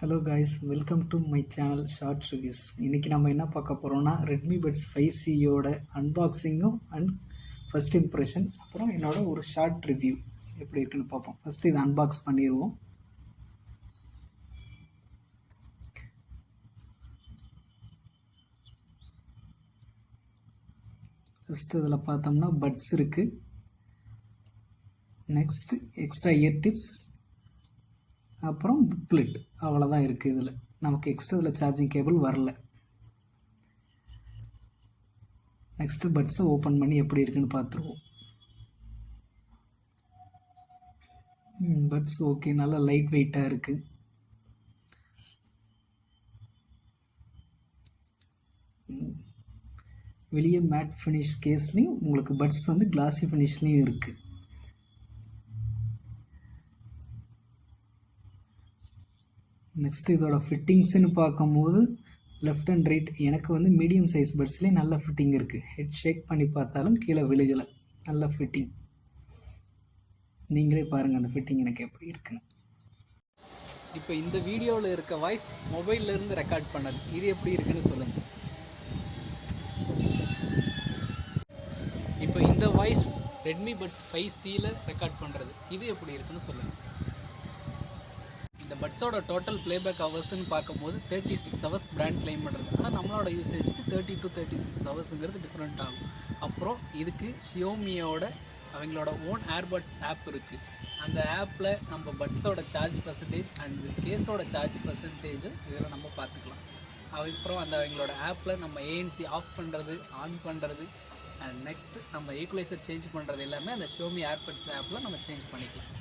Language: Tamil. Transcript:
Hello guys, welcome to my channel short reviews. இன்றைக்கி நம்ம என்ன பார்க்க போகிறோம்னா ரெட்மி பட்ஸ் 5Cயோட அன்பாக்சிங்கும் அண்ட் ஃபஸ்ட் இம்ப்ரெஷன், அப்புறம் என்னோட ஒரு ஷார்ட் ரிவ்யூ எப்படி இருக்குன்னு பார்ப்போம். ஃபஸ்ட்டு இதை அன்பாக்ஸ் பண்ணிடுவோம். ஃபஸ்ட்டு இதில் பார்த்தோம்னா பட்ஸ் இருக்குது. நெக்ஸ்ட் எக்ஸ்ட்ரா இயர் டிப்ஸ், அப்புறம் புக்லெட், அவ்வளோதான் இருக்குது. இதில் நமக்கு எக்ஸ்ட்ரா இதில் சார்ஜிங் கேபிள் வரல. நெக்ஸ்ட்டு பட்ஸை ஓப்பன் பண்ணி எப்படி இருக்குன்னு பார்த்துருவோம். பட்ஸ் ஓகே, நல்லா லைட் வெயிட்டாக இருக்குது. வெளியே மேட் ஃபினிஷ் கேஸ்லேயும் உங்களுக்கு பட்ஸ் வந்து கிளாசி ஃபினிஷ்லேயும் இருக்குது. நெக்ஸ்ட் இதோட ஃபிட்டிங்ஸ்னு பார்க்கும்போது லெஃப்ட் அண்ட் ரைட் எனக்கு வந்து மீடியம் சைஸ் பட்ஸ்லேயே நல்ல ஃபிட்டிங் இருக்குது. ஹெட் ஷேக் பண்ணி பார்த்தாலும் கீழே விழுகலை, நல்ல ஃபிட்டிங். நீங்களே பாருங்கள் அந்த ஃபிட்டிங் எனக்கு எப்படி இருக்குன்னு. இப்போ இந்த வீடியோவில் இருக்க வாய்ஸ் மொபைல்லேருந்து ரெக்கார்ட் பண்ணது, இது எப்படி இருக்குன்னு சொல்லுங்கள். இப்போ இந்த வாய்ஸ் ரெட்மி பட்ஸ் 5Cயில் ரெக்கார்ட் பண்ணுறது, இது எப்படி இருக்குன்னு சொல்லுங்கள். இந்த பட்ஸோட டோட்டல் ப்ளேபேக் ஹவர்ஸ்ன்னு பார்க்கும்போது 36 ஹவர்ஸ் பிராண்ட் கிளைம் பண்ணுறது. ஆனால் நம்மளோட யூசேஜுக்கு 30 to 36 ஹவர்ஸுங்கிறது டிஃப்ரெண்ட் ஆகும். அப்புறம் இதுக்கு ஷியோமியோட அவங்களோட ஓன் ஏர்பட்ஸ் ஆப் இருக்குது. அந்த ஆப்பில் நம்ம பட்ஸோட சார்ஜ் பர்சன்டேஜ் அண்ட் கேஸோட சார்ஜ் பர்சன்டேஜ் இதில் நம்ம பார்த்துக்கலாம். அதுக்கப்புறம் அந்த அவங்களோட ஆப்பில் நம்ம ஏஎன்சி ஆஃப் பண்ணுறது, ஆன் பண்ணுறது, அண்ட் நெக்ஸ்ட் நம்ம ஈக்குவலைசர் சேஞ்ச் பண்ணுறது எல்லாமே அந்த ஷியோமி ஏர்பட்ஸ் ஆப்பில் நம்ம சேஞ்ச் பண்ணிக்கலாம்.